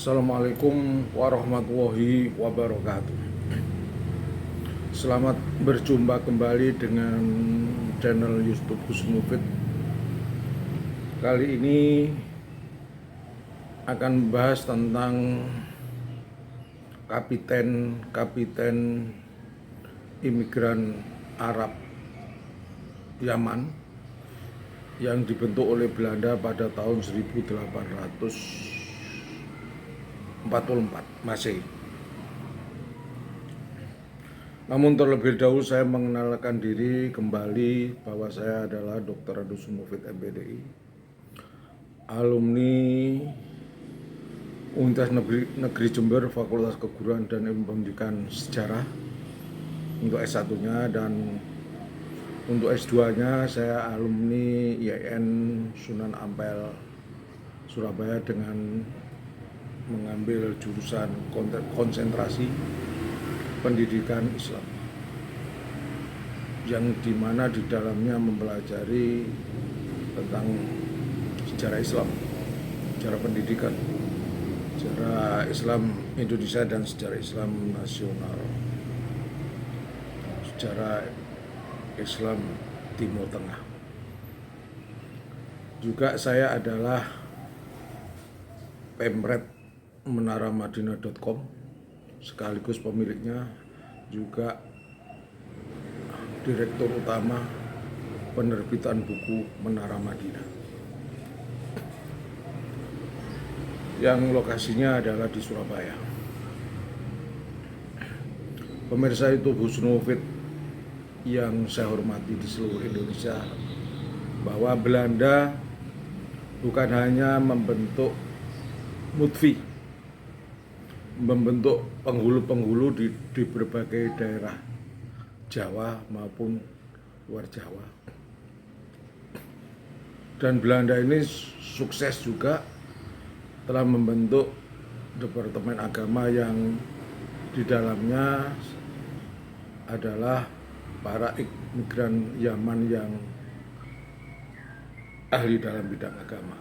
Assalamualaikum warahmatullahi wabarakatuh. Selamat berjumpa kembali dengan channel YouTube Gus Mufid. Kali ini akan membahas tentang kapiten imigran Arab Yaman yang dibentuk oleh Belanda pada tahun 1844 Masehi. Namun terlebih dahulu saya mengenalkan diri kembali bahwa saya adalah Dr. Adus Mufid MPDI, alumni Universitas Negeri Jember, Fakultas Keguruan dan Ilmu Pendidikan Sejarah untuk S1-nya, dan untuk S2-nya saya alumni IAIN Sunan Ampel Surabaya dengan mengambil jurusan konsentrasi pendidikan Islam, yang dimana di dalamnya mempelajari tentang sejarah Islam, sejarah pendidikan, sejarah Islam Indonesia dan sejarah Islam nasional, sejarah Islam Timur Tengah. Juga saya adalah pemret menaramadinah.com, sekaligus pemiliknya, juga direktur utama penerbitan buku Menara Madinah yang lokasinya adalah di Surabaya. Pemirsa YouTube Gus Mufid yang saya hormati di seluruh Indonesia, bahwa Belanda bukan hanya membentuk mutfi, membentuk penghulu-penghulu di berbagai daerah Jawa maupun luar Jawa. Dan Belanda ini sukses juga telah membentuk Departemen Agama yang di dalamnya adalah para imigran Yaman yang ahli dalam bidang agama.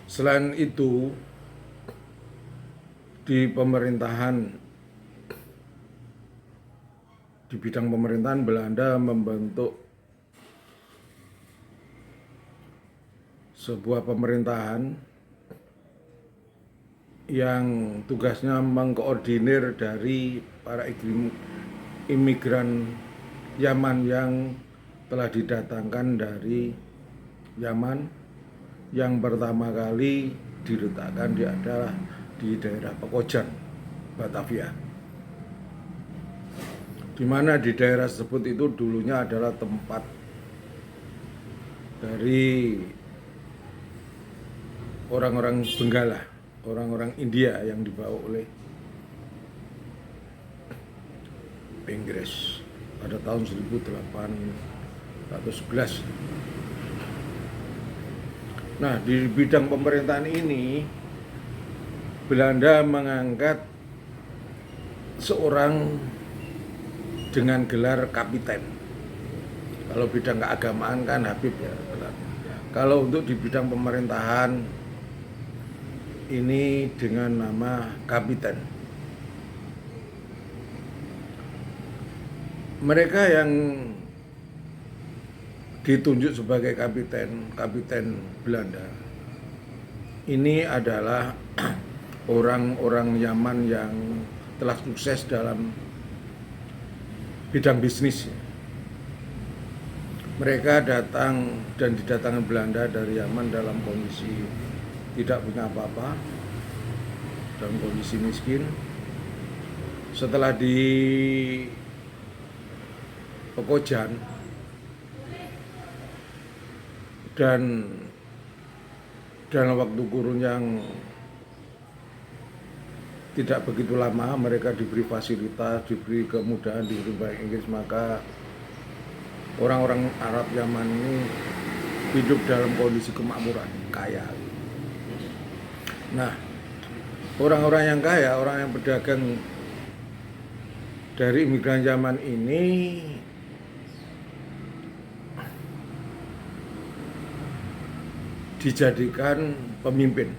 Selain itu, di bidang pemerintahan Belanda membentuk sebuah pemerintahan yang tugasnya mengkoordinir dari para imigran Yaman yang telah didatangkan dari Yaman, yang pertama kali diletakkan adalah di daerah Pekojan, Batavia, di mana di daerah tersebut itu dulunya adalah tempat dari orang-orang Benggala, orang-orang India yang dibawa oleh Inggris pada tahun 1811. Nah, di bidang pemerintahan ini Belanda mengangkat seorang dengan gelar kapiten. Kalau bidang keagamaan kan Habib ya. Kalau untuk di bidang pemerintahan ini dengan nama kapiten. Mereka yang ditunjuk sebagai kapiten Belanda ini adalah orang-orang Yaman yang telah sukses dalam bidang bisnis. Mereka datang dan didatangkan Belanda dari Yaman dalam kondisi tidak punya apa-apa, dalam kondisi miskin. Setelah di Pekojan dan dalam waktu kurun yang tidak begitu lama, mereka diberi fasilitas, diberi kemudahan, diberi bahasa Inggris, maka orang-orang Arab Yaman ini hidup dalam kondisi kemakmuran, kaya. Nah, orang-orang yang kaya, orang yang berdagang dari imigran Yaman ini dijadikan pemimpin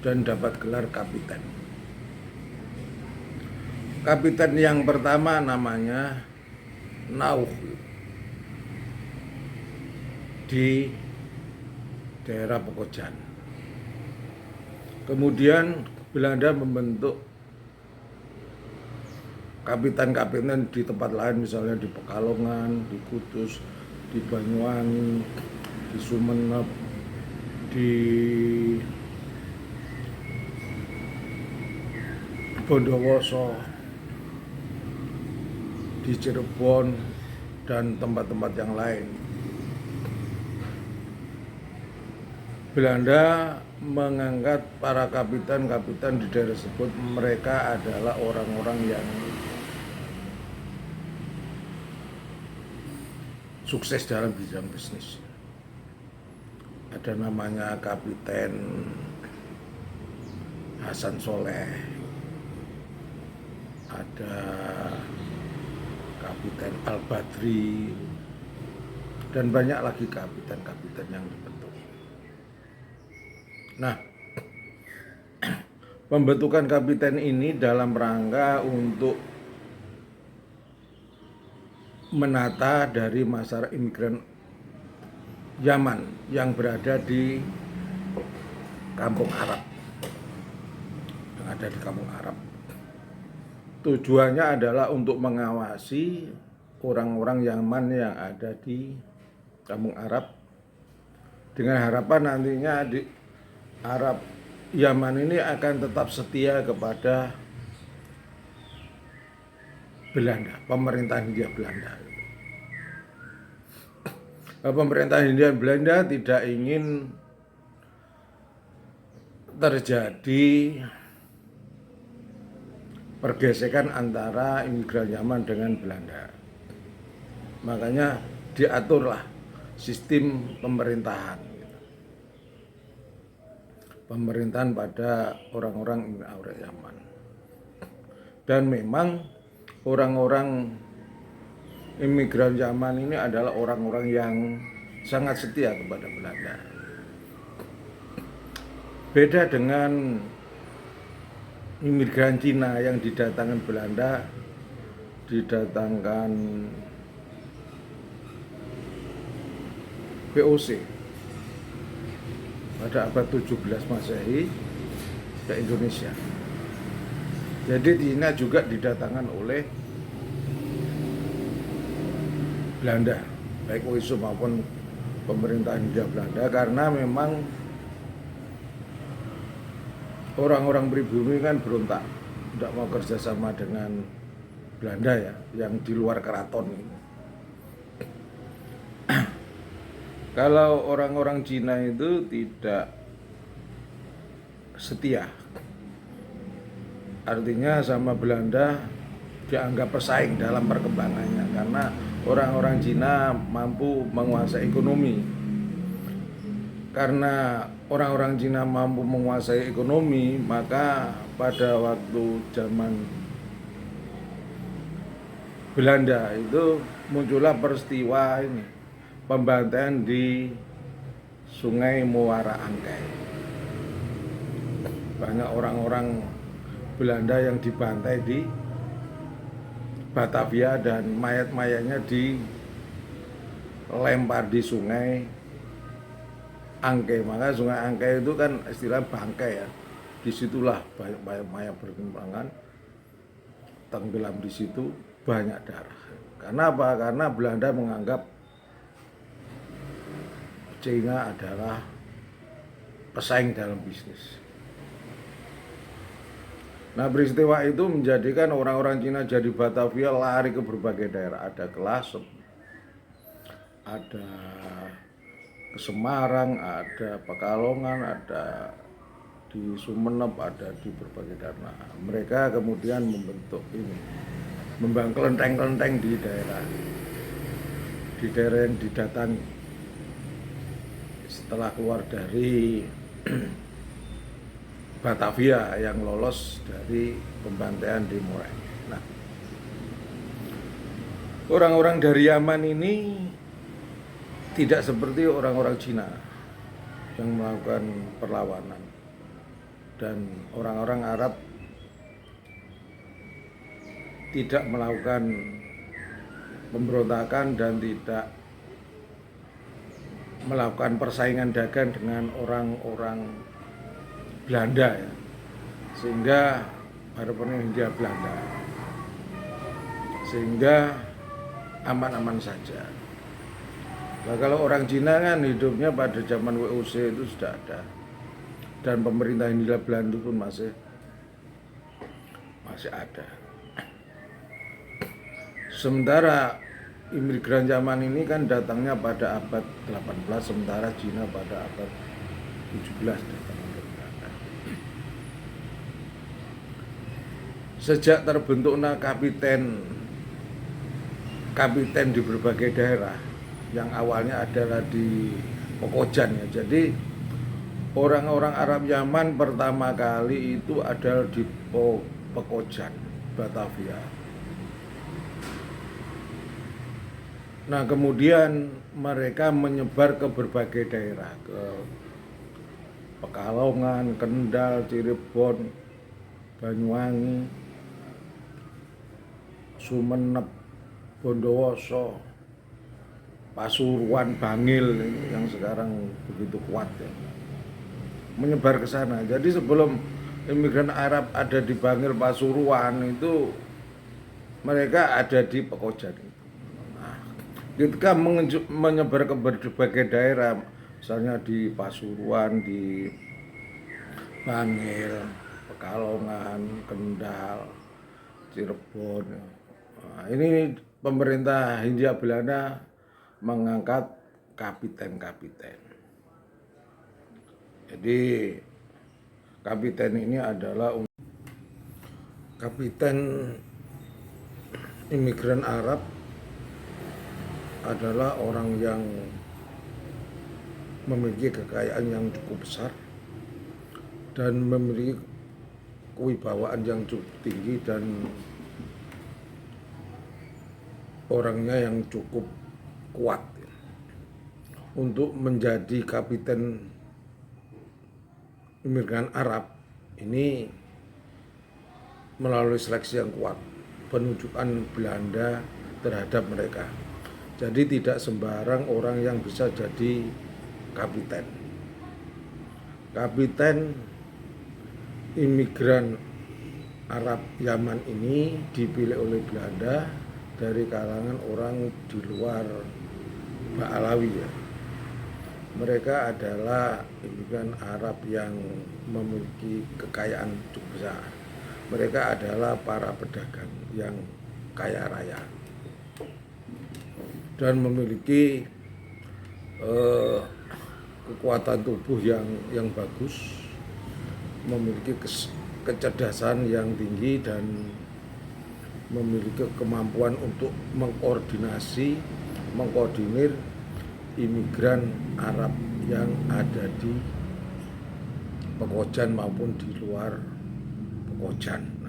dan dapat gelar kapiten. Kapiten yang pertama namanya Nauh di daerah Pekojan. Kemudian Belanda membentuk kapiten-kapiten di tempat lain, misalnya di Pekalongan, di Kudus, di Banyuwangi, di Sumenep, di Bondowoso, di Cirebon, dan tempat-tempat yang lain. Belanda mengangkat para kapiten-kapiten di daerah tersebut, mereka adalah orang-orang yang sukses dalam bidang bisnis. Ada namanya Kapiten Hasan Soleh, ada Kapiten Al-Badri, dan banyak lagi kapiten-kapiten yang dibentuk. Nah, pembentukan kapiten ini dalam rangka untuk menata dari masyarakat imigran Yaman yang berada di Kampung Arab, yang ada di Kampung Arab. Tujuannya adalah untuk mengawasi orang-orang Yaman yang ada di Kampung Arab, dengan harapan nantinya di Arab Yaman ini akan tetap setia kepada Belanda, pemerintahan Hindia Belanda. Pemerintah Hindia Belanda tidak ingin terjadi pergesekan antara imigran Yaman dengan Belanda. Makanya diaturlah sistem pemerintahan pada orang-orang Yaman. Dan memang orang-orang imigran Yaman ini adalah orang-orang yang sangat setia kepada Belanda. Beda dengan imigran Cina yang didatangkan Belanda, didatangkan VOC pada abad 17 Masehi ke Indonesia. Jadi Cina juga didatangkan oleh Belanda, baik OISO maupun pemerintah Hindia Belanda, karena memang orang-orang pribumi kan berontak, tidak mau kerjasama dengan Belanda ya, yang di luar keraton ini. Kalau orang-orang Cina itu tidak setia, artinya sama Belanda dianggap pesaing dalam perkembangannya, karena orang-orang Cina mampu menguasai ekonomi. Karena orang-orang Cina mampu menguasai ekonomi, maka pada waktu zaman Belanda itu muncullah peristiwa ini, pembantaian di Sungai Muara Angke. Banyak orang-orang Belanda yang dibantai di Batavia dan mayat-mayatnya dilempar di Sungai Angke. Maka Sungai Angke itu kan istilah bangkai ya. Disitulah banyak mayat berkembangan, tenggelam di situ, banyak darah. Karena apa? Karena Belanda menganggap Cina adalah pesaing dalam bisnis. Nah, peristiwa itu menjadikan orang-orang Cina jadi Batavia lari ke berbagai daerah. Ada ke Lasem, ada ke Semarang, ada Pekalongan, ada di Sumenep, ada di berbagai daerah. Mereka kemudian membentuk ini, membangun kelenteng-kelenteng di daerah yang didatangi. Setelah keluar dari Batavia yang lolos dari pembantaian di Muara. Nah, orang-orang dari Yaman ini tidak seperti orang-orang Cina. yang melakukan perlawanan, dan orang-orang Arab tidak melakukan pemberontakan dan tidak melakukan persaingan dagang dengan orang-orang Belanda ya, sehingga harapannya Hindia Belanda, sehingga aman-aman saja. Nah, kalau orang Cina kan hidupnya pada zaman WOC itu sudah ada, dan pemerintah Hindia Belanda pun masih ada. Sementara imigran zaman ini kan datangnya pada abad 18, sementara Cina pada abad 17 datang ke Belanda. Sejak terbentuknya kapiten di berbagai daerah, yang awalnya adalah di Pekojan ya. Jadi orang-orang Arab Yaman pertama kali itu adalah di Pekojan, Batavia. Nah, kemudian mereka menyebar ke berbagai daerah, ke Pekalongan, Kendal, Cirebon, Banyuwangi, Sumenep, Bondowoso, Pasuruan, Bangil yang sekarang begitu kuat ya, menyebar ke sana. Jadi sebelum imigran Arab ada di Bangil, Pasuruan, itu mereka ada di Pekojan. Ketika menyebar ke berbagai daerah, misalnya di Pasuruan, di Bangil, Pekalongan, Kendal, Cirebon. Nah, ini pemerintah Hindia Belanda mengangkat kapiten-kapiten. Jadi kapiten ini adalah kapiten imigran Arab, adalah orang yang memiliki kekayaan yang cukup besar dan memiliki kewibawaan yang cukup tinggi, dan orangnya yang cukup kuat untuk menjadi kapiten imigran Arab ini. Melalui seleksi yang kuat, penunjukan Belanda terhadap mereka. Jadi tidak sembarang orang yang bisa jadi kapiten. Kapiten imigran Arab Yaman ini dipilih oleh Belanda dari kalangan orang di luar Ba'alawi ya. Mereka adalah imigran Arab yang memiliki kekayaan cukup besar. Mereka adalah para pedagang yang kaya raya dan memiliki kekuatan tubuh yang bagus, memiliki kecerdasan yang tinggi, dan memiliki kemampuan untuk mengkoordinir imigran Arab yang ada di Pekojan maupun di luar Pekojan.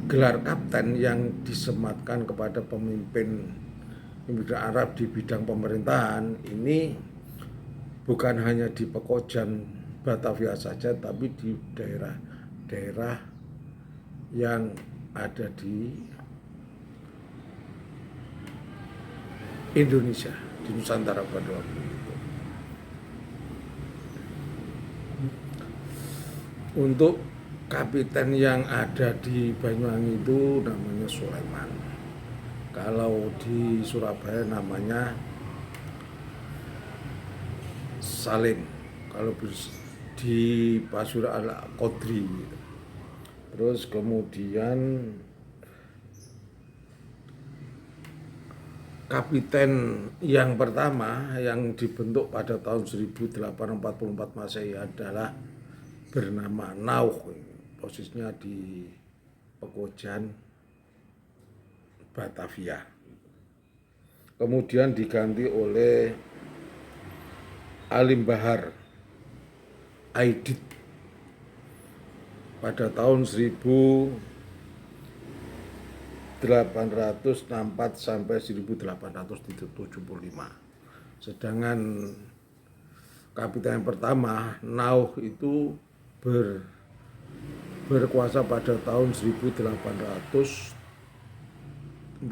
Gelar kapten yang disematkan kepada pemimpin imigran Arab di bidang pemerintahan ini bukan hanya di Pekojan, Batavia saja, tapi di daerah-daerah yang ada di Indonesia, di Nusantara pada waktu itu. Untuk kapiten yang ada di Banyuwangi itu namanya Sulaiman. Kalau di Surabaya namanya Salim. Kalau di Pasuruan Al-Qodri. Terus kemudian kapiten yang pertama yang dibentuk pada tahun 1844 Masehi adalah bernama Nauh. Posisinya di Pekojan, Batavia. Kemudian diganti oleh Alim Bahar Aidit pada tahun 1864 sampai 1875. Sedangkan kapiten pertama Nauh itu berkuasa pada tahun 1844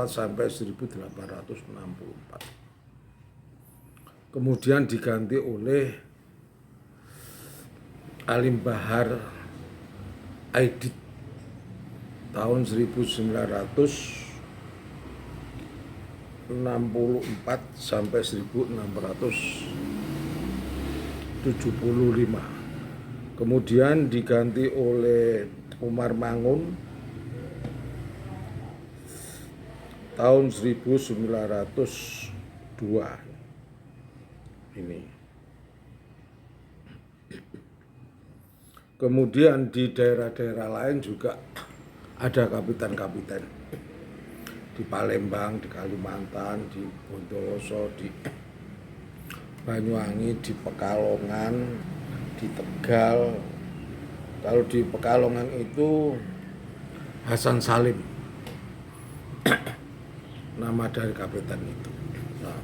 sampai 1864. Kemudian diganti oleh Alim Bahar Aidit tahun 1964 sampai 1675. Kemudian diganti oleh Umar Mangun tahun 1902 ini. Kemudian di daerah-daerah lain juga ada kapiten-kapiten. Di Palembang, di Kalimantan, di Bondowoso, di Banyuwangi, di Pekalongan, di Tegal. Kalau di Pekalongan itu Hasan Salim, nama dari kapiten itu. Nah,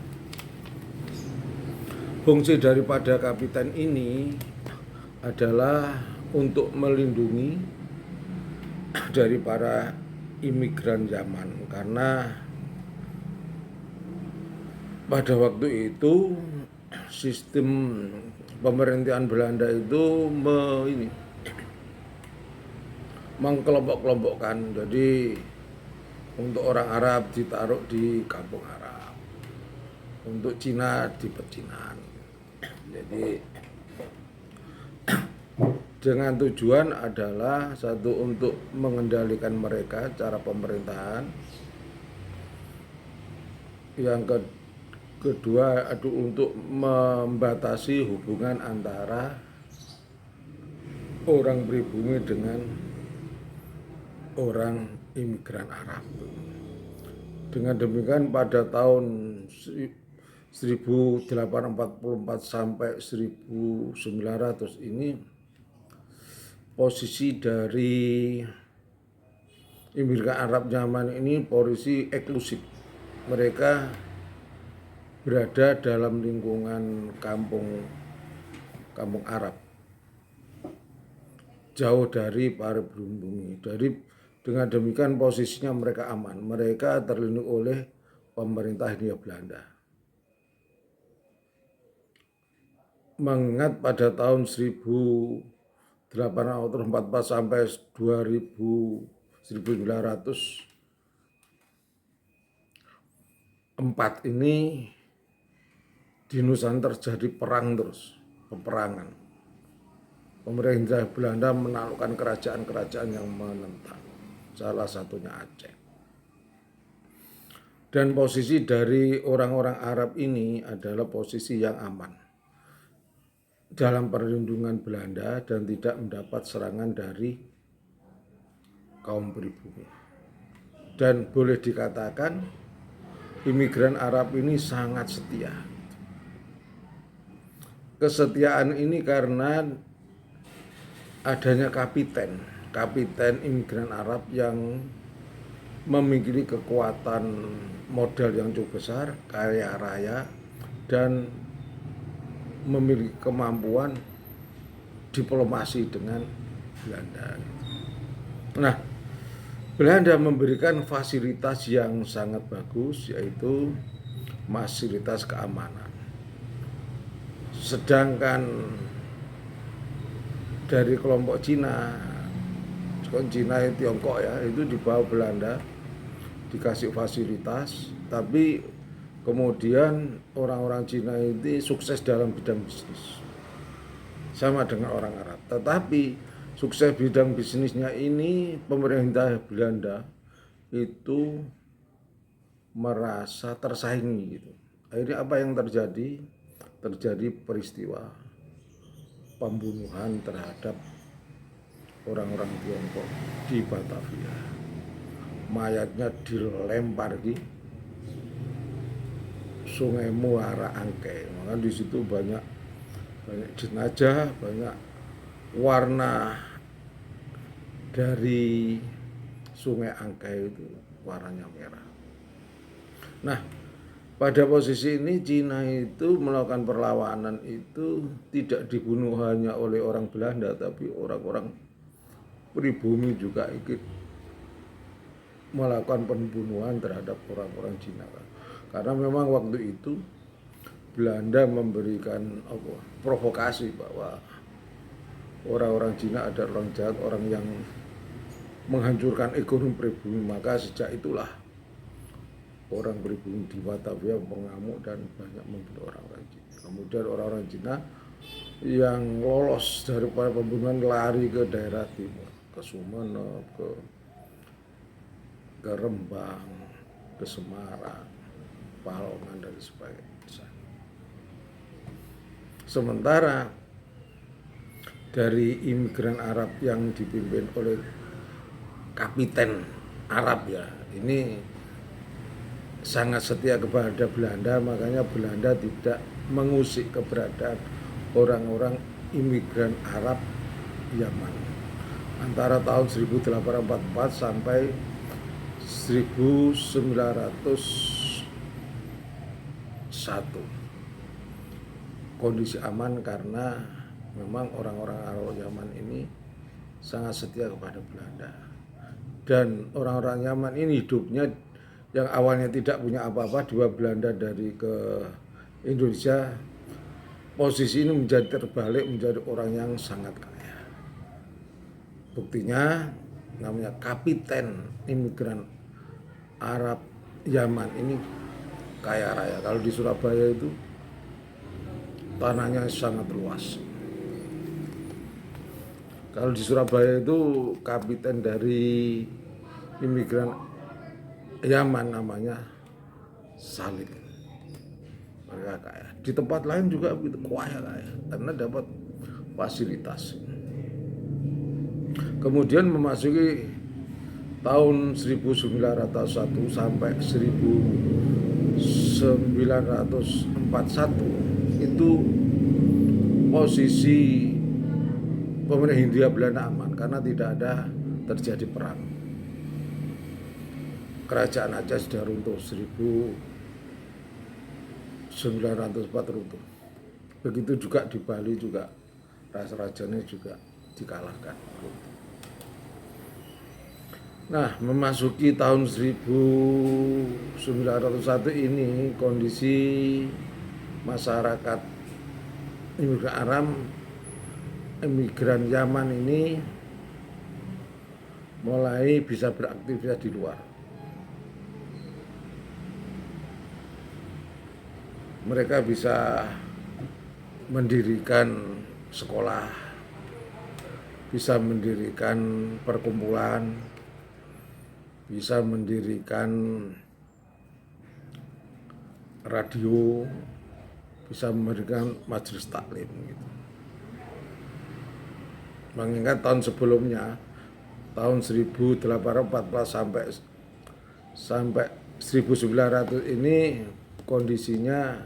fungsi daripada kapiten ini adalah untuk melindungi dari para imigran zaman, karena pada waktu itu sistem pemerintahan Belanda itu mengkelompok-kelompokkan. Jadi untuk orang Arab ditaruh di kampung Arab, untuk Cina di pecinan. Jadi dengan tujuan adalah satu, untuk mengendalikan mereka cara pemerintahan. Yang kedua untuk membatasi hubungan antara orang pribumi dengan orang imigran Arab. Dengan demikian pada tahun 1844 sampai 1900 ini posisi dari imigran Arab zaman ini posisi eksklusif. Mereka berada dalam lingkungan kampung Arab, jauh dari para pribumi. Dengan demikian posisinya mereka aman. Mereka terlindungi oleh pemerintah Hindia Belanda. Mengingat pada tahun 1844 sampai 1904 ini di Nusantara terjadi perang terus, peperangan. Pemerintah Belanda menaklukkan kerajaan-kerajaan yang menentang, salah satunya Aceh. Dan posisi dari orang-orang Arab ini adalah posisi yang aman dalam perlindungan Belanda dan tidak mendapat serangan dari kaum pribumi. Dan boleh dikatakan imigran Arab ini sangat setia. Kesetiaan ini karena adanya kapiten imigran Arab yang memiliki kekuatan modal yang cukup besar, kaya raya, dan memiliki kemampuan diplomasi dengan Belanda. Nah, Belanda memberikan fasilitas yang sangat bagus, yaitu fasilitas keamanan. Sedangkan dari kelompok Cina Tiongkok ya, itu di bawah Belanda dikasih fasilitas, tapi kemudian orang-orang Cina itu sukses dalam bidang bisnis, sama dengan orang Arab. Tetapi sukses bidang bisnisnya ini pemerintah Belanda itu merasa tersaingi gitu. Akhirnya apa yang terjadi? Terjadi peristiwa pembunuhan terhadap orang-orang Tiongkok di Batavia. Mayatnya dilempar di Sungai Muara Angke. Maka di situ banyak jenazah, banyak warna dari Sungai Angke itu warnanya merah. Nah, Pada posisi ini Cina itu melakukan perlawanan itu tidak dibunuh hanya oleh orang Belanda, tapi orang-orang pribumi juga ikut melakukan pembunuhan terhadap orang-orang Cina. Karena memang waktu itu Belanda memberikan provokasi bahwa orang-orang Cina adalah orang jahat, orang yang menghancurkan ekonomi pribumi. Maka sejak itulah orang pribumi di Batavia mengamuk dan banyak membunuh orang-orang Cina. Kemudian orang-orang Cina yang lolos daripada pembunuhan lari ke daerah timur, ke Sumeneb, ke Rembang, ke Semarang, Palongan dan sebagainya. Sementara dari imigran Arab yang dipimpin oleh kapiten Arab ya, ini sangat setia kepada Belanda, makanya Belanda tidak mengusik keberadaan orang-orang imigran Arab Yaman antara tahun 1844 sampai 1901. Kondisi aman karena memang orang-orang Arab Yaman ini sangat setia kepada Belanda. Dan orang-orang Yaman ini hidupnya yang awalnya tidak punya apa-apa, dua Belanda dari ke Indonesia, posisi ini menjadi terbalik menjadi orang yang sangat kaya. Buktinya namanya kapiten imigran Arab Yaman ini kaya raya. Kalau di Surabaya itu tanahnya sangat luas. Kalau di Surabaya itu kapiten dari imigran Yaman namanya Salim. Mereka kaya. Di tempat lain juga begitu kaya karena dapat fasilitas. Kemudian memasuki tahun 1901 sampai 1941 itu posisi pemerintah Hindia Belanda aman karena tidak ada terjadi perang. Kerajaan Aceh sudah runtuh 1904 runtuh. Begitu juga di Bali juga raja-rajanya juga dikalahkan. Nah, memasuki tahun 1901 ini kondisi masyarakat imigran Arab, imigran Yaman ini mulai bisa beraktivitas di luar. Mereka bisa mendirikan sekolah, bisa mendirikan perkumpulan, bisa mendirikan radio, bisa mendirikan majelis taklim gitu. Mengingat tahun sebelumnya, tahun 1814 sampai 1900 ini kondisinya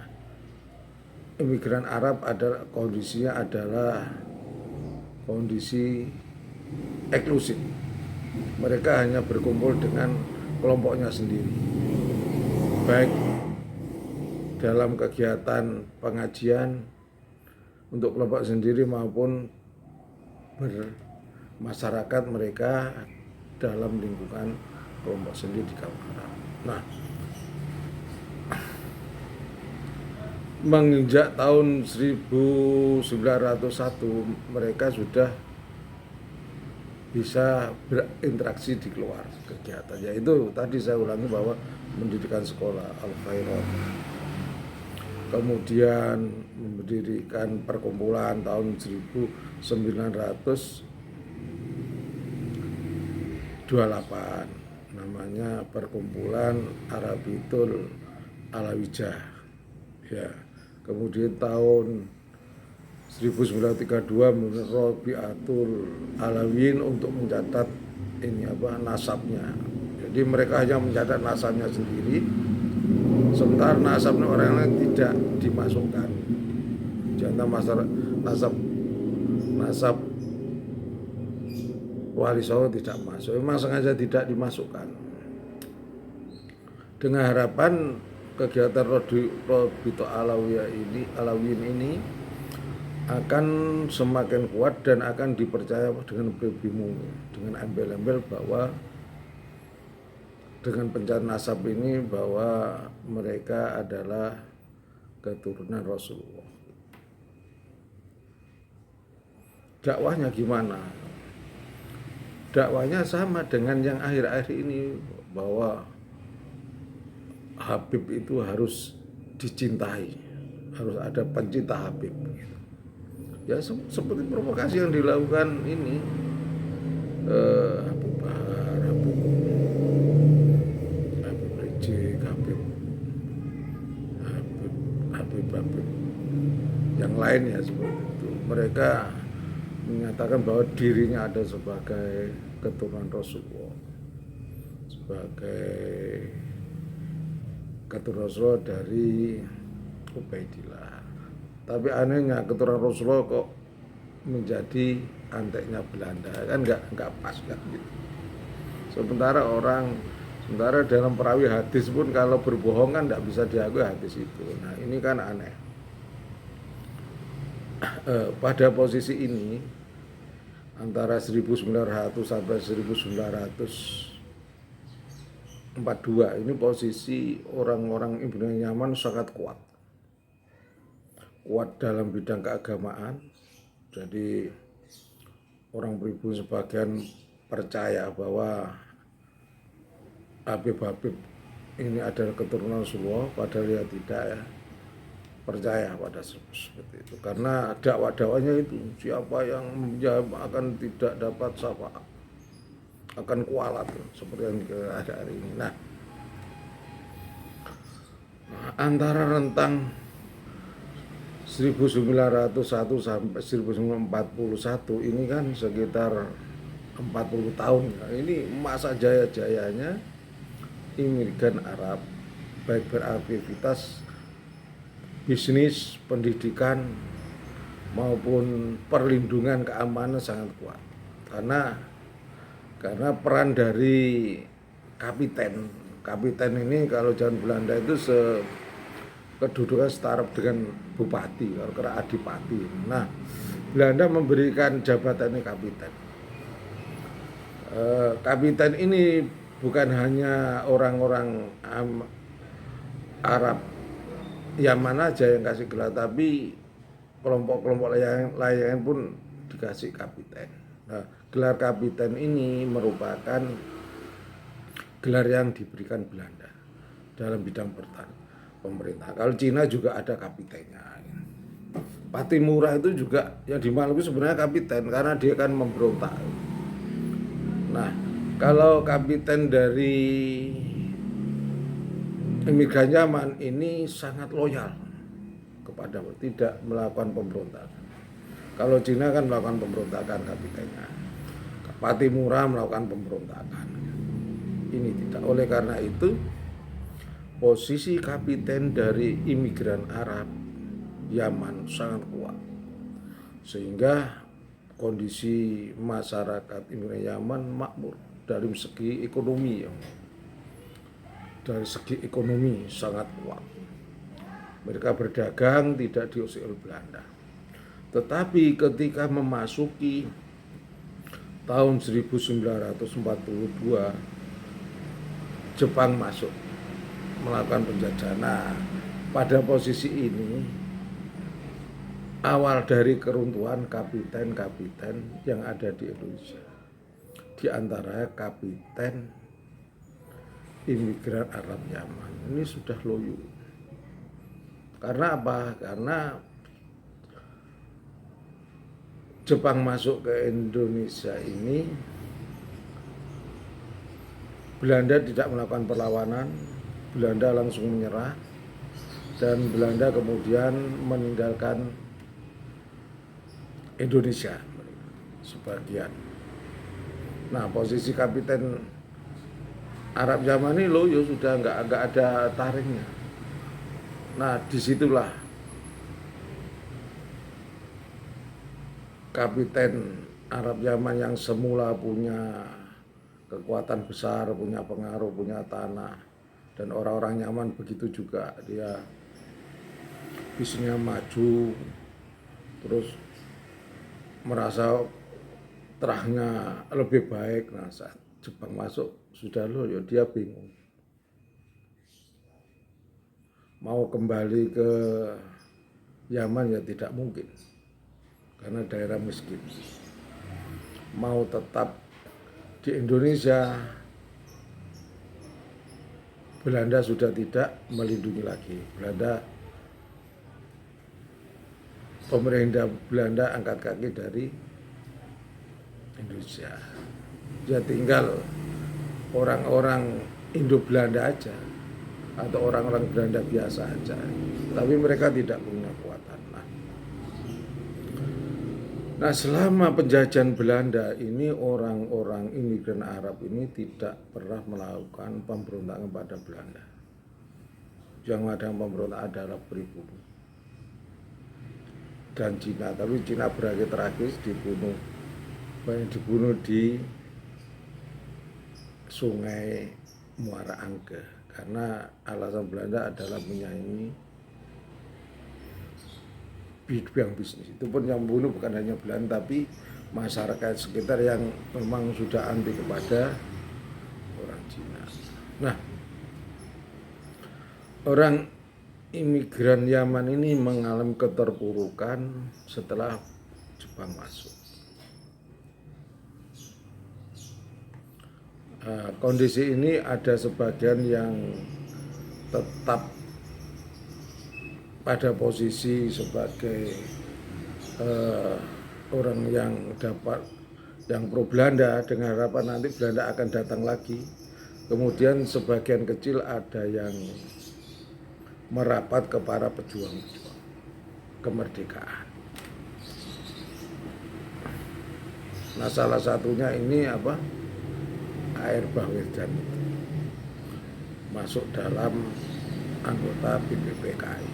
imigran Arab adalah kondisi eksklusif. Mereka hanya berkumpul dengan kelompoknya sendiri, baik dalam kegiatan pengajian untuk kelompok sendiri maupun bermasyarakat mereka dalam lingkungan kelompok sendiri di kaum Arab. Nah, menginjak tahun 1901 mereka sudah bisa berinteraksi di luar kegiatan, yaitu tadi saya ulangi bahwa mendirikan sekolah Al-Khairat, kemudian mendirikan perkumpulan tahun 1928 namanya Perkumpulan Arabitul Alawijah ya. Kemudian tahun 1932 menurut Robiatul Alawin untuk mencatat nasabnya. Jadi mereka hanya mencatat nasabnya sendiri, sementara nasabnya orang lain tidak dimasukkan. Contoh nasab Wali Songo tidak masuk, memang sengaja tidak dimasukkan dengan harapan kegiatan Rabito Alawiyin ini akan semakin kuat dan akan dipercaya dengan berbimung, dengan embel-embel bahwa dengan pencarian nasab ini bahwa mereka adalah keturunan Rasulullah. Dakwahnya gimana? Dakwahnya sama dengan yang akhir-akhir ini, bahwa Habib itu harus dicintai, harus ada pencinta Habib. Ya seperti provokasi yang dilakukan ini Habib Bahar, Habib Rizik, Habib yang lain ya seperti itu. Mereka menyatakan bahwa dirinya ada sebagai keturunan Rasulullah, sebagai keturunan Rasulullah dari Ubaidillah. Tapi anehnya keturunan Rasulullah kok menjadi anteknya Belanda, kan nggak pas kan gitu. Sementara dalam perawi hadis pun kalau berbohong kan nggak bisa diakui hadis itu. Nah ini kan aneh. Pada posisi ini antara 1900 sampai 1942 ini posisi orang-orang Ibnu Yaman sangat kuat dalam bidang keagamaan. Jadi orang pribumi sebagian percaya bahwa Habib ini adalah keturunan Rasulullah, padahal ya tidak ya, percaya pada seperti itu. Karena dakwah-dakwahnya itu, siapa yang akan tidak dapat syafaat akan kualat, seperti yang ada hari ini. Nah, antara rentang 1901 sampai 1941 ini kan sekitar 40 tahun. Nah, ini masa jaya-jayanya imigran Arab, baik beraktivitas bisnis, pendidikan maupun perlindungan keamanan sangat kuat. Karena peran dari kapiten ini kalau zaman Belanda itu kedudukan setara dengan bupati, kalau kira adipati. Nah, Belanda memberikan jabatan ini kapiten. Kapiten ini bukan hanya orang-orang Arab Yaman aja yang kasih gelar, tapi kelompok-kelompok lain pun dikasih kapiten. Nah, gelar kapiten ini merupakan gelar yang diberikan Belanda dalam bidang pemerintah. Kalau Cina juga ada kapitennya. Patimura itu juga yang di Maluku sebenarnya kapiten karena dia kan memberontak. Nah, kalau kapiten dari imigran Yaman ini sangat loyal kepada, tidak melakukan pemberontakan. Kalau Cina kan melakukan pemberontakan kapitennya. Patimura melakukan pemberontakan. Ini tidak. Oleh karena itu posisi kapiten dari imigran Arab Yaman sangat kuat, sehingga kondisi masyarakat imigran Yaman makmur dari segi ekonomi ya. Dari segi ekonomi sangat kuat. Mereka berdagang tidak diusir oleh Belanda. Tetapi ketika memasuki tahun 1942 Jepang masuk melakukan penjajahan. Nah, pada posisi ini awal dari keruntuhan kapiten-kapiten yang ada di Indonesia. Di antara kapiten imigran Arab Yaman ini sudah loyo. Karena apa? Karena Jepang masuk ke Indonesia ini, Belanda tidak melakukan perlawanan, Belanda langsung menyerah, dan Belanda kemudian meninggalkan Indonesia sebagian. Nah, posisi kapiten Arab Yaman ini loyo, sudah nggak ada taringnya. Nah, disitulah kapiten Arab Yaman yang semula punya kekuatan besar, punya pengaruh, punya tanah, dan orang-orang nyaman begitu juga, dia bisnisnya maju, terus merasa terahnya lebih baik. Nah, saat Jepang masuk sudah loh, ya dia bingung mau kembali ke Yaman ya tidak mungkin karena daerah miskin. Mau tetap di Indonesia, Belanda sudah tidak melindungi lagi. Pemerintah Belanda angkat kaki dari Indonesia. Ya tinggal orang-orang Indo-Belanda aja atau orang-orang Belanda biasa aja. Tapi mereka tidak punya kekuatan. Nah, selama penjajahan Belanda ini orang-orang imigran Arab ini tidak pernah melakukan pemberontakan pada Belanda. Yang ada pemberontak adalah pribumi dan Cina, tapi Cina berakhir tragis, banyak dibunuh di Sungai Muara Angke karena alasan Belanda adalah menyaingi bidang bisnis. Itu pun yang bunuh bukan hanya Belanda tapi masyarakat sekitar yang memang sudah anti kepada orang Cina. Nah, orang imigran Yaman ini mengalami keterpurukan setelah Jepang masuk. Kondisi ini ada sebagian yang tetap pada posisi sebagai orang yang pro Belanda dengan harapan nanti Belanda akan datang lagi. Kemudian sebagian kecil ada yang merapat ke para pejuang kemerdekaan. Nah, salah satunya ini Air Bah Wedan masuk dalam anggota BPPKI.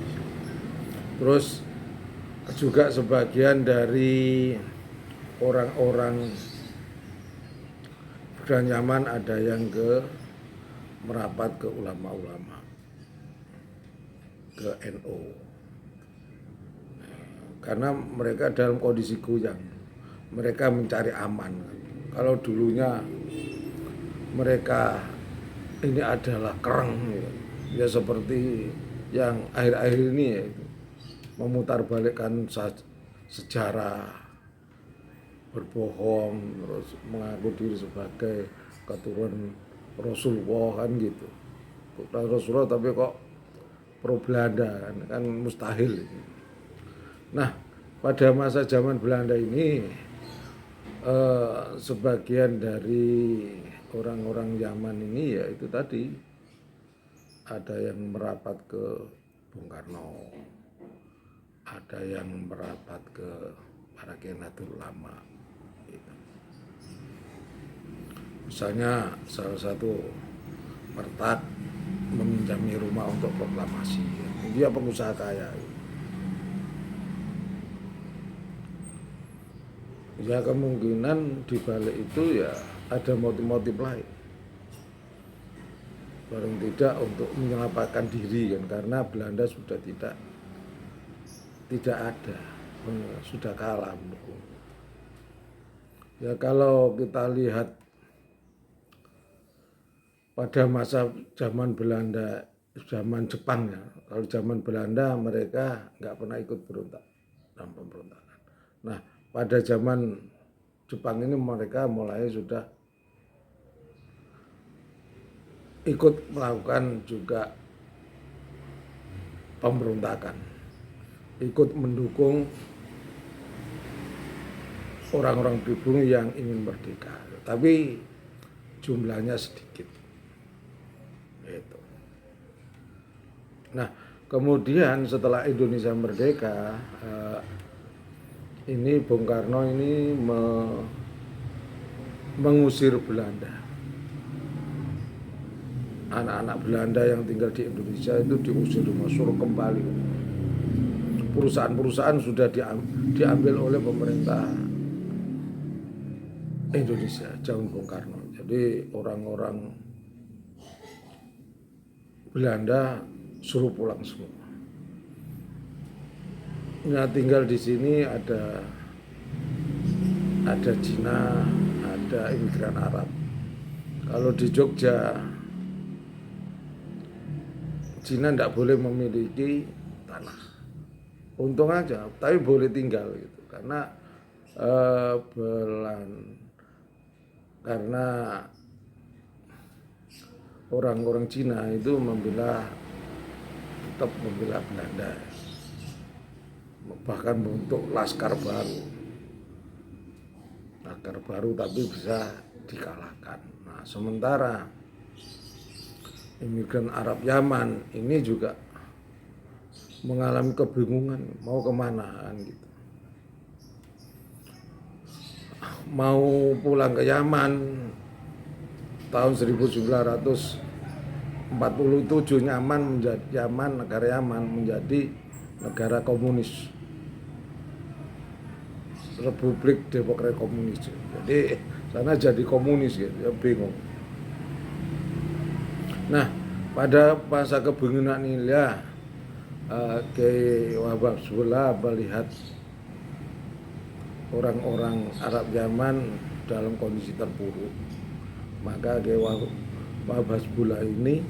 Terus juga sebagian dari orang-orang migran Yaman ada yang merapat ke ulama-ulama, ke NU, karena mereka dalam kondisi goyang, mereka mencari aman. Kalau dulunya mereka ini adalah kereng, ya seperti yang akhir-akhir ini ya, memutarbalikkan sejarah, berbohong, terus mengaku diri sebagai keturunan Rasulullah kan gitu. Bukan Rasulullah tapi kok pro Belanda kan mustahil. Nah, pada masa zaman Belanda ini sebagian dari orang-orang Yaman ini ya itu tadi ada yang merapat ke Bung Karno, ada yang merapat ke para Nahdlatul Ulama gitu. Misalnya salah satu mertak meminjami rumah untuk proklamasi, dia pengusaha kaya. Ya kemungkinan di balik itu ya ada motif-motif lain. Paling tidak untuk menyelamatkan diri kan, karena Belanda sudah tidak ada, sudah kalah mendukung. Ya kalau kita lihat pada masa zaman Belanda, zaman Jepang ya, kalau zaman Belanda mereka nggak pernah ikut berontak dalam pemberontakan. Nah, pada zaman Jepang ini mereka mulai sudah ikut melakukan juga pemberontakan, ikut mendukung orang-orang pribumi yang ingin merdeka, tapi jumlahnya sedikit. Gitu. Nah, kemudian setelah Indonesia merdeka, ini Bung Karno ini mengusir Belanda. Anak-anak Belanda yang tinggal di Indonesia itu diusir, suruh kembali. Perusahaan-perusahaan sudah diambil oleh pemerintah Indonesia zaman Bung Karno. Jadi orang-orang Belanda suruh pulang semua. Nah, tinggal di sini ada Cina, ada imigran Arab. Kalau di Jogja, Cina tidak boleh memiliki tanah. Untung aja, tapi boleh tinggal gitu. Karena karena orang-orang Cina itu tetap membela Belanda, bahkan bentuk laskar baru tapi bisa dikalahkan. Nah, sementara imigran Arab Yaman ini juga mengalami kebingungan mau kemana kan gitu. Mau pulang ke Yaman tahun 1947 negara Yaman menjadi negara komunis, Republik Demokrat Komunis. Jadi sana jadi komunis gitu, ya bingung. Nah, pada masa kebingungan inilah Kiai Wahab Habsibullah melihat orang-orang Arab Yaman dalam kondisi terpuruk. Maka Kiai Wahab Habsibullah ini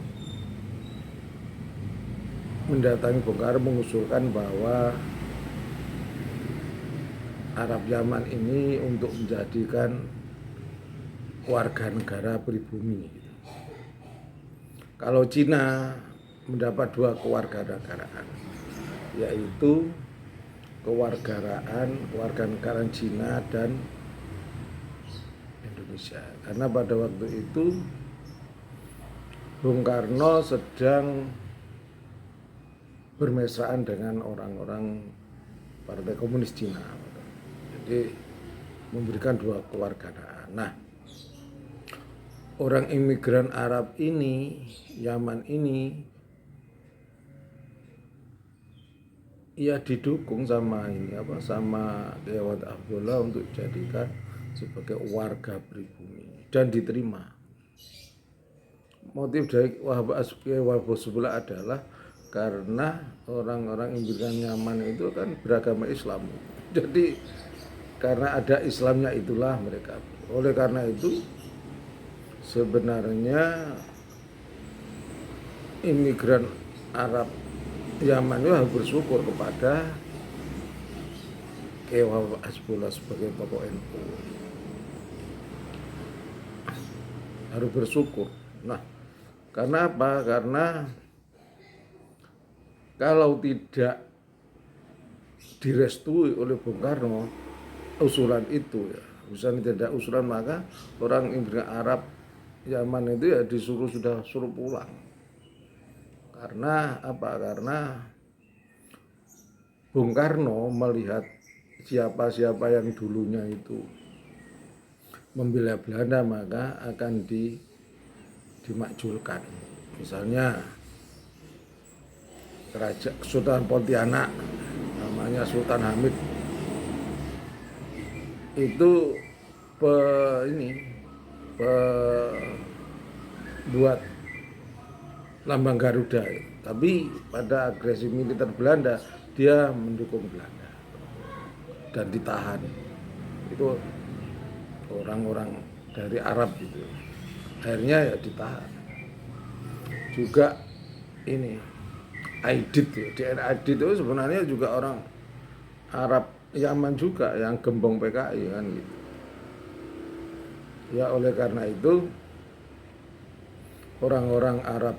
mendatangi Bung Karno mengusulkan bahwa Arab Yaman ini untuk menjadikan warga negara pribumi. Kalau Cina mendapat 2 kewarganegaraan, yaitu kewarganegaraan Cina dan Indonesia. Karena pada waktu itu Bung Karno sedang bermesraan dengan orang-orang Partai Komunis Cina. Jadi memberikan 2 kewarganegaraan. Nah, orang imigran Arab ini, Yaman ini, ya didukung sama sama Kiai Wahab Habsibullah untuk dijadikan sebagai warga pribumi dan diterima. Motif dari Kiai Wahab Habsibullah adalah karena orang-orang imigran Yaman itu kan beragama Islam. Jadi karena ada Islamnya itulah mereka. Oleh karena itu sebenarnya imigran Arab Yaman itu harus bersyukur kepada Kiai Wahab Habsibullah sebagai tokoh NU. Harus bersyukur. Nah, karena apa? Karena kalau tidak direstui oleh Bung Karno usulan itu, ya misalnya tidak usulan, maka orang imigran Arab Yaman itu ya suruh pulang. Karena apa? Karena Bung Karno melihat siapa-siapa yang dulunya itu membela Belanda maka akan dimakzulkan. Misalnya Sultan Pontianak namanya Sultan Hamid itu buat lambang Garuda, tapi pada agresi militer Belanda dia mendukung Belanda dan ditahan. Itu orang-orang dari Arab itu akhirnya ya ditahan. Juga ini Aidit, Aidit itu sebenarnya juga orang Arab Yaman juga yang gembong PKI kan gitu. Ya oleh karena itu orang-orang Arab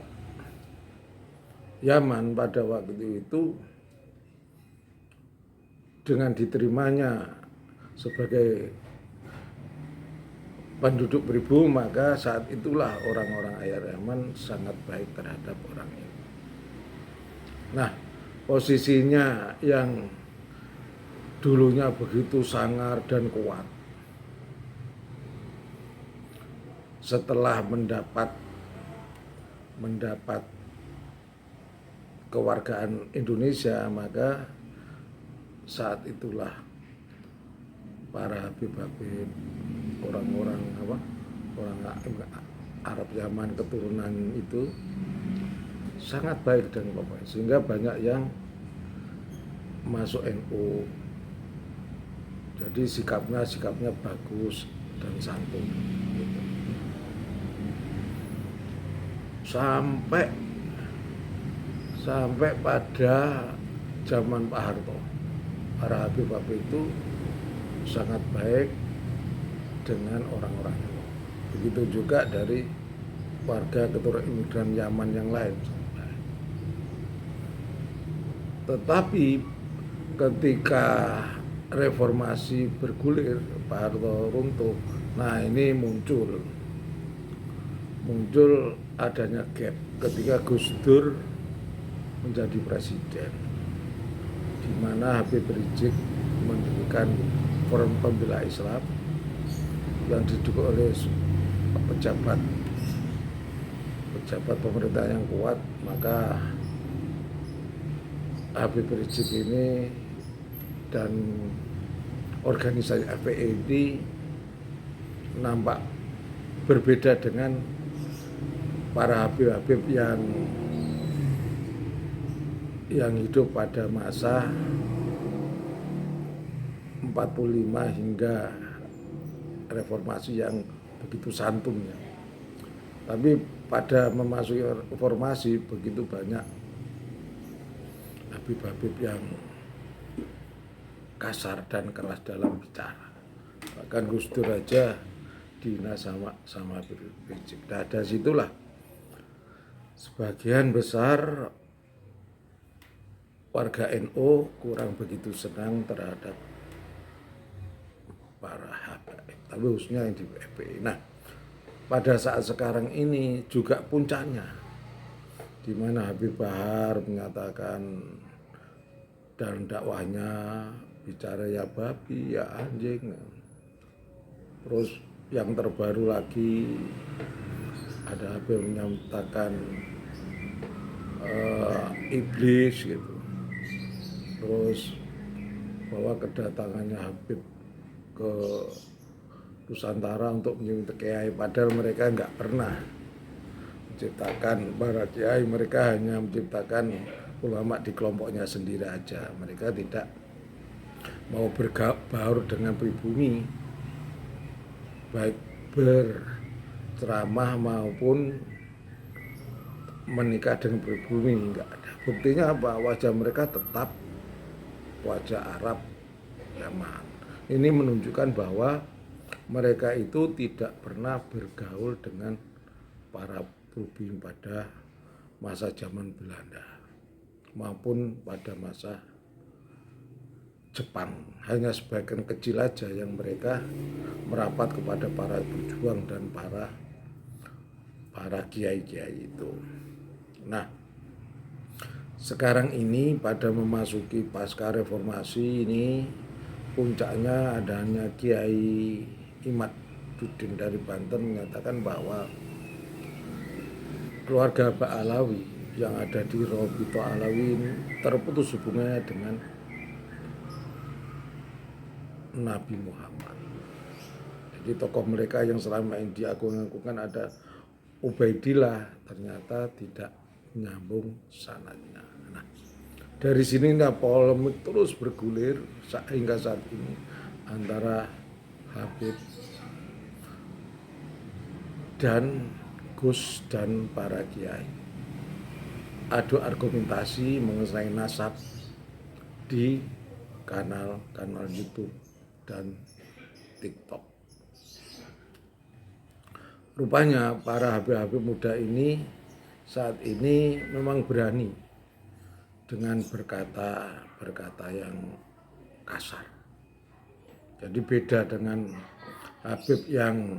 Yaman pada waktu itu dengan diterimanya sebagai penduduk pribumi, maka saat itulah orang-orang Yaman sangat baik terhadap orang ini. Nah, posisinya yang dulunya begitu sangar dan kuat, setelah mendapat kewargaan Indonesia, maka saat itulah para Habib-habib, orang Arab Yaman keturunan itu sangat baik dan Bapak, sehingga banyak yang masuk NU. Jadi sikapnya bagus dan santun gitu. Sampai pada zaman Pak Harto, para Habib-Habib itu sangat baik dengan orang-orang. Begitu juga dari warga keturunan imigran Yaman yang lain. Tetapi ketika reformasi bergulir, Pak Harto runtuh, nah ini muncul adanya gap ketika Gus Dur menjadi presiden, di mana Habib Rizik mendirikan Forum Pembela Islam yang didukung oleh pejabat pemerintah yang kuat. Maka Habib Rizik ini dan organisasi FPI ini nampak berbeda dengan para Habib-Habib yang hidup pada masa 45 hingga reformasi yang begitu santunnya. Tapi pada memasuki reformasi begitu banyak Habib-Habib yang kasar dan keras dalam bicara. Bahkan Gus Dur aja dihina sama Habib Rizik. Nah, dari situlah sebagian besar warga NU kurang begitu senang terhadap para Habib, tapi khususnya yang di FPI. Nah, pada saat sekarang ini juga puncaknya, di mana Habib Bahar menyatakan dalam dakwahnya bicara ya babi, ya anjing. Terus yang terbaru lagi ada Habib menyatakan iblis gitu. Terus bahwa kedatangannya Habib ke Nusantara untuk menyebut kiai, padahal mereka nggak pernah menciptakan para kiai, mereka hanya menciptakan ulama di kelompoknya sendiri aja. Mereka tidak mau berbaur dengan pribumi, baik berceramah maupun menikah dengan pribumi, nggak ada. Buktinya apa? Wajah mereka tetap wajah Arab Yaman. Ini menunjukkan bahwa mereka itu tidak pernah bergaul dengan para pribumi pada masa zaman Belanda maupun pada masa Jepang. Hanya sebagian kecil aja yang mereka merapat kepada para pejuang dan para kiai-kiai itu. Nah, sekarang ini pada memasuki pasca reformasi ini puncaknya adanya Kiai Imad Dudin dari Banten menyatakan bahwa keluarga Ba'alawi yang ada di Robito Alawi ini terputus hubungannya dengan Nabi Muhammad. Jadi tokoh mereka yang selama ini diagung-agungkan ada Ubaidillah ternyata tidak nyambung sanadnya. Nah, dari sini polemik terus bergulir hingga saat ini antara Habib dan Gus dan para kiai. Adu argumentasi mengenai nasab di kanal YouTube dan TikTok. Rupanya para Habib-Habib muda ini saat ini memang berani dengan berkata yang kasar. Jadi beda dengan Habib yang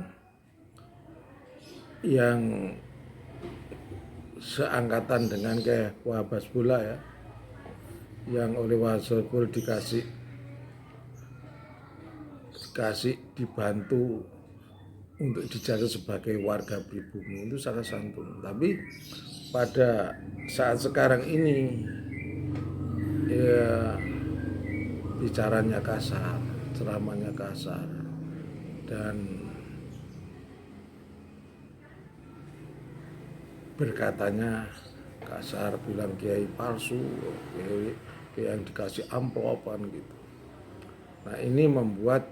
seangkatan dengan kayak Wahab Hasbullah ya, yang oleh Wahab Hasbullah dikasih dibantu untuk dijaga sebagai warga pribumi, itu sangat santun. Tapi pada saat sekarang ini ya bicaranya kasar, ceramahnya kasar, dan berkatanya kasar, bilang kiai palsu, kiai yang dikasih amplopan gitu. Nah ini membuat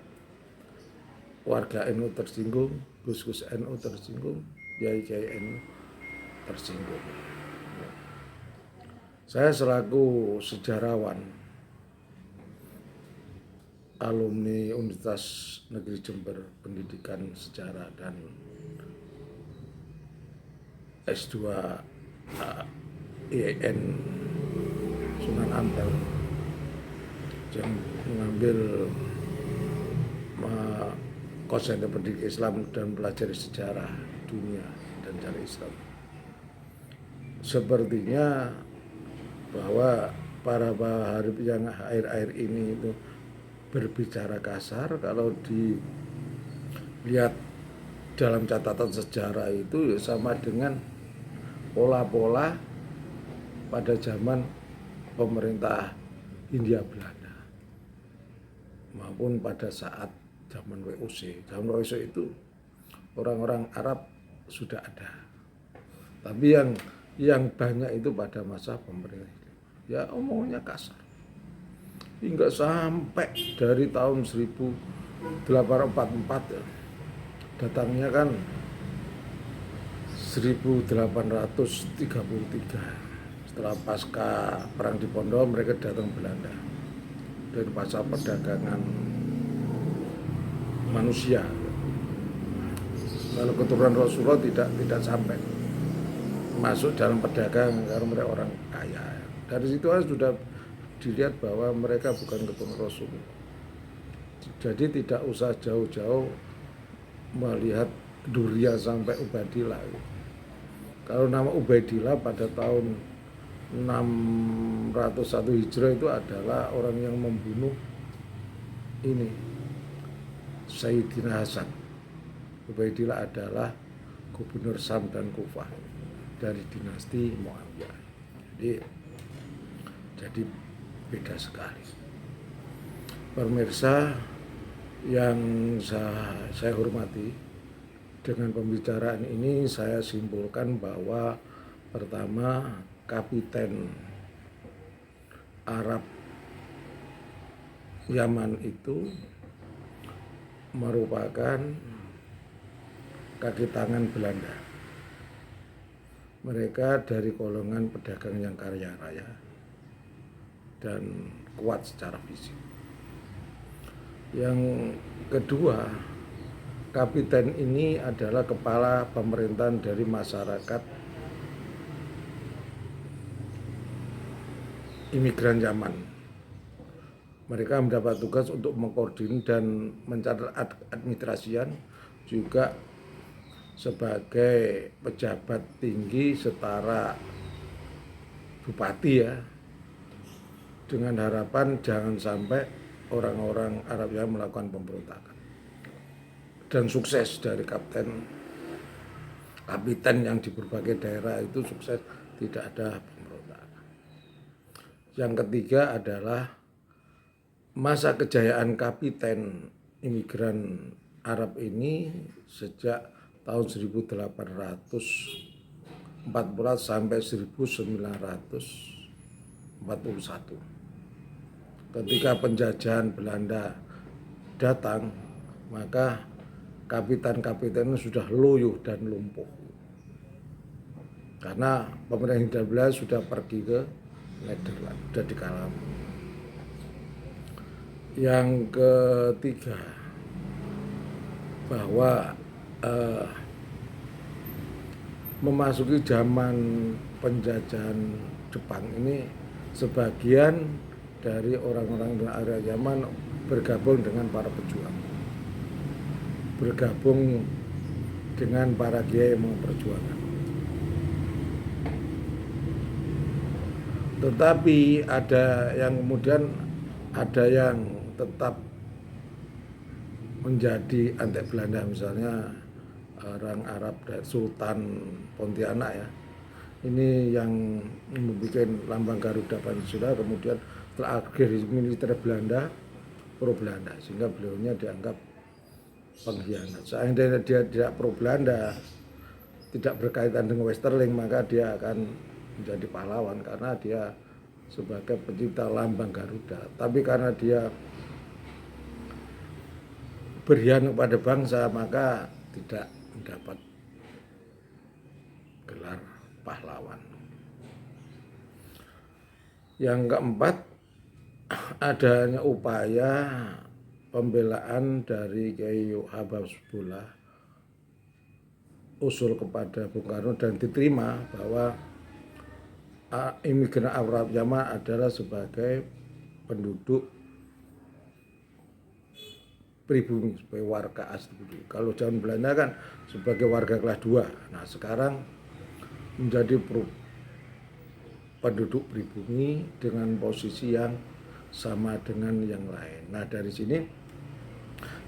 warga NU tersinggung, Gus-gus NU tersinggung, kiai-kiai NU tersinggung. Saya selaku sejarawan, alumni Universitas Negeri Jember, pendidikan sejarah dan S2 IAIN Sunan Ampel yang mengambil konsen pendidikan Islam dan pelajari sejarah dunia dan sejarah Islam. Sepertinya bahwa para baharib yang akhir-akhir ini itu berbicara kasar, kalau dilihat dalam catatan sejarah itu sama dengan pola-pola pada zaman pemerintah Hindia Belanda maupun pada saat zaman WOC. Zaman WOC itu orang-orang Arab sudah ada, tapi yang banyak itu pada masa pemerintah ya omongnya kasar. Hingga sampai dari tahun 1844 ya, datangnya kan 1833 setelah pasca perang di Pondo, mereka datang Belanda dari pasar perdagangan manusia. Lalu keturunan Rasulullah tidak sampai masuk dalam perdagangan karena mereka orang kaya. Dari situ sudah dilihat bahwa mereka bukan keturunan Rasulullah. Jadi tidak usah jauh-jauh melihat Durya sampai Ubaidillah. Kalau nama Ubaidillah pada tahun 601 Hijrah itu adalah orang yang membunuh ini Sayyidina Hasan. Ubaidillah adalah gubernur Sam dan Kufah dari dinasti Muawiyah. Jadi beda sekali. Pemirsa yang saya hormati, dengan pembicaraan ini saya simpulkan bahwa pertama, kapiten Arab Yaman itu merupakan kaki tangan Belanda. Mereka dari golongan pedagang yang kaya raya dan kuat secara fisik. Yang kedua, kapiten ini adalah kepala pemerintahan dari masyarakat imigran Yaman. Mereka mendapat tugas untuk mengkoordinir dan mencatat administrasian, juga sebagai pejabat tinggi setara bupati ya, dengan harapan jangan sampai orang-orang Arab yang melakukan pemberontakan. Dan sukses dari kapiten yang di berbagai daerah itu sukses, tidak ada pemberontakan. Yang ketiga adalah masa kejayaan kapiten imigran Arab ini sejak tahun 1840 sampai 1941. Ketika penjajahan Belanda datang, maka kapiten-kapiten sudah loyo dan lumpuh. Karena pemerintah Hindia Belanda sudah pergi ke Nederland, sudah dikalahkan. Yang ketiga, bahwa memasuki zaman penjajahan Jepang ini, sebagian dari orang-orang di area Yaman bergabung dengan para pejuang, bergabung dengan para kiai yang memperjuangkan. Tetapi ada yang kemudian ada yang tetap menjadi anti Belanda, misalnya orang Arab dari Sultan Pontianak ya. Ini yang membuat lambang Garuda Pancasila, kemudian terakhir militer Belanda, pro Belanda, sehingga beliaunya dianggap pengkhianat. Seandainya dia tidak pro Belanda, tidak berkaitan dengan Westerling, maka dia akan menjadi pahlawan karena dia sebagai pencipta lambang Garuda. Tapi karena dia berkhianat kepada bangsa, maka tidak mendapat gelar pahlawan. Yang keempat, adanya upaya pembelaan dari Kiai Habibullah usul kepada Bung Karno dan diterima bahwa imigran Arab Yaman adalah sebagai penduduk pribumi, sebagai warga asli. Kalau zaman Belanda kan sebagai warga kelas 2. Nah, sekarang menjadi penduduk pribumi dengan posisi yang sama dengan yang lain. Nah, dari sini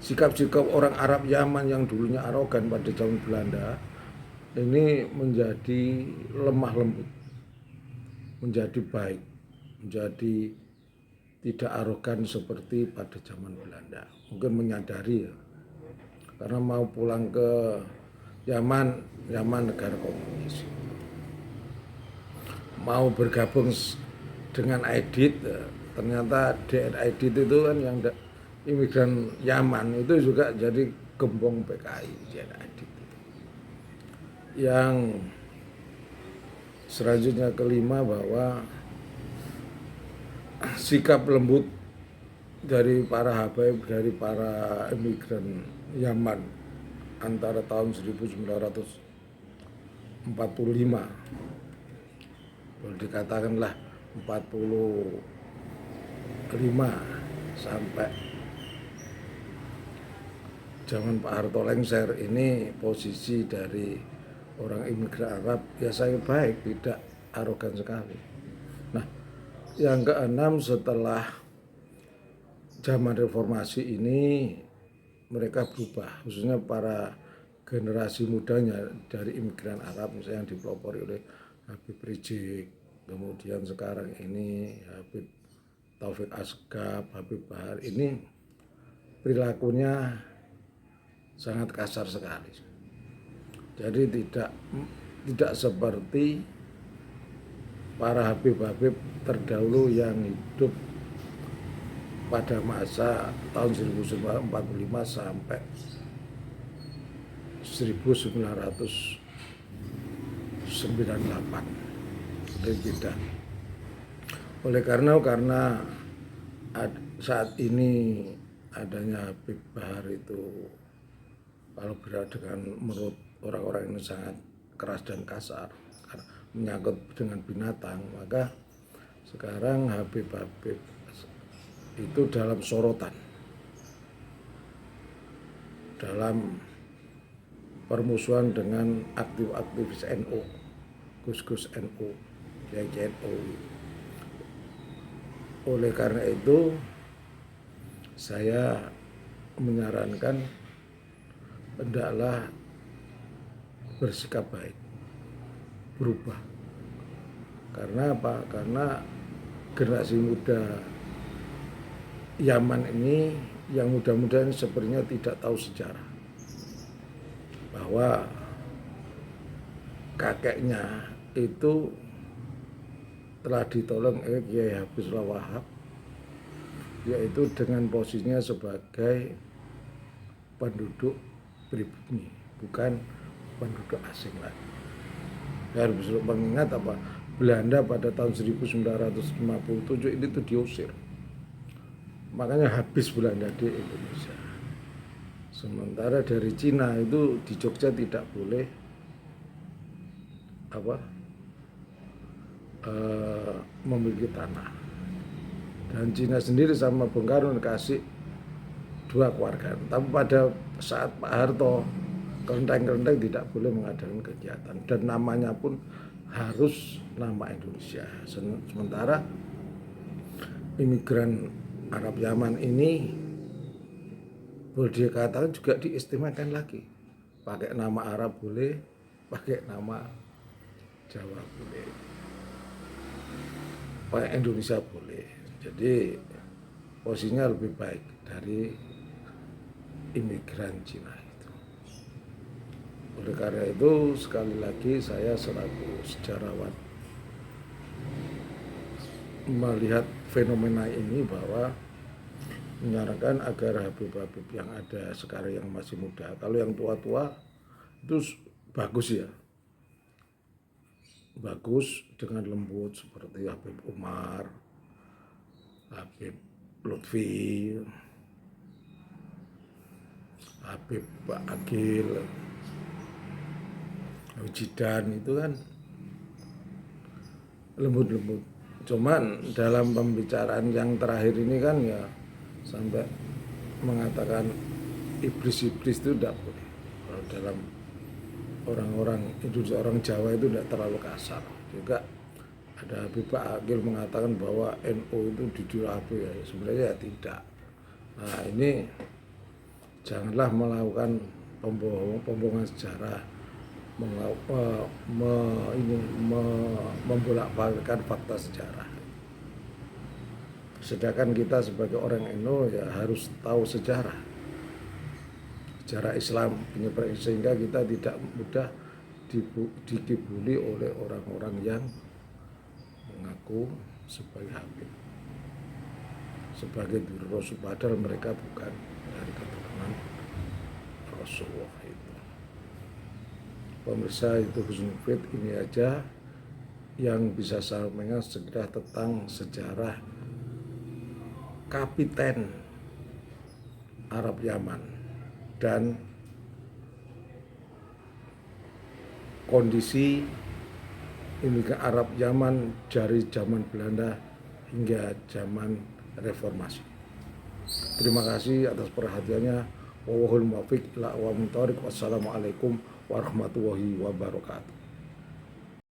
sikap-sikap orang Arab Yaman yang dulunya arogan pada zaman Belanda ini menjadi lemah lembut, menjadi baik, menjadi tidak arogan seperti pada zaman Belanda. Mungkin menyadari ya, karena mau pulang ke Yaman negara komunis, mau bergabung dengan Aidit, ternyata Aidit itu kan yang imigran Yaman itu juga jadi gembong PKI DN Aidit. Yang selanjutnya kelima, bahwa sikap lembut dari para habaib, dari para imigran Yaman antara tahun 1945, boleh dikatakanlah 45 sampai zaman Pak Harto lengser, ini posisi dari orang imigran Arab ya sangat baik, tidak arogan sekali. Nah, yang keenam, setelah zaman reformasi ini mereka berubah, khususnya para generasi mudanya dari imigran Arab, misalnya yang dipelopori oleh Habib Rizik, kemudian sekarang ini Habib Taufik Asgaf, Habib Bahar, ini perilakunya sangat kasar sekali. Jadi tidak seperti para Habib-Habib terdahulu yang hidup pada masa tahun 1945 sampai 1998. Tidak. Oleh karena saat ini adanya Habib Bahar itu, kalau berada dengan menurut orang-orang ini sangat keras dan kasar, menyangkut dengan binatang, maka sekarang Habib-Habib itu dalam sorotan, dalam permusuhan dengan aktivis NU, Gus-Gus NU, Kiai NU. Oleh karena itu saya menyarankan hendaklah bersikap baik, berubah. Karena apa? Karena generasi muda Yaman ini, yang muda-muda ini sepertinya tidak tahu sejarah, bahwa kakeknya itu telah ditolong oleh Kiai Habibullah Wahab, yaitu dengan posisinya sebagai penduduk pribumi, bukan penduduk asing lagi. Harus mengingat apa, Belanda pada tahun 1957 ini tuh diusir, makanya habis Belanda di Indonesia. Sementara dari Cina itu di Jogja tidak boleh memiliki tanah, dan Cina sendiri sama Bung Karno kasih 2 keluarga. Tapi pada saat Pak Harto, kelenteng-kelenteng tidak boleh mengadakan kegiatan, dan namanya pun harus nama Indonesia. Sementara imigran Arab Yaman ini boleh dikatakan juga diistimewakan lagi, pakai nama Arab boleh, pakai nama Jawa boleh, pakai Indonesia boleh. Jadi posisinya lebih baik dari imigran Cina itu. Oleh karena itu sekali lagi saya selaku sejarawan melihat fenomena ini bahwa menyarankan agar Habib-Habib yang ada sekarang yang masih muda, kalau yang tua-tua itu bagus ya, bagus dengan lembut seperti Habib Umar, Habib Lutfi, Habib Pak Agil, Wijidan, itu kan lembut-lembut. Cuman dalam pembicaraan yang terakhir ini kan ya sampai mengatakan iblis-iblis itu tidak boleh. Kalau dalam orang-orang Indonesia, orang Jawa itu tidak terlalu kasar. Juga ada Habib Pak Agil mengatakan bahwa NU itu didurabu ya, sebenarnya ya tidak. Nah ini janganlah melakukan pembohongan sejarah, membolak-balikkan fakta sejarah. Sedangkan kita sebagai orang NU ya harus tahu sejarah Islam sehingga kita tidak mudah dikibuli oleh orang-orang yang mengaku sebagai Habib, sebagai diri Rasul, padahal mereka bukan dari keturunan Rasulullah itu. Pemirsa, itu Husnul Fit, ini aja yang bisa saya sampaikan segera tentang sejarah Kapiten Arab Yaman dan kondisi imigran Arab Yaman dari zaman Belanda hingga zaman Reformasi. Terima kasih atas perhatiannya. Wallahul muwaffiq ila aqwamit thoriq. Wassalamualaikum warahmatullahi wabarakatuh.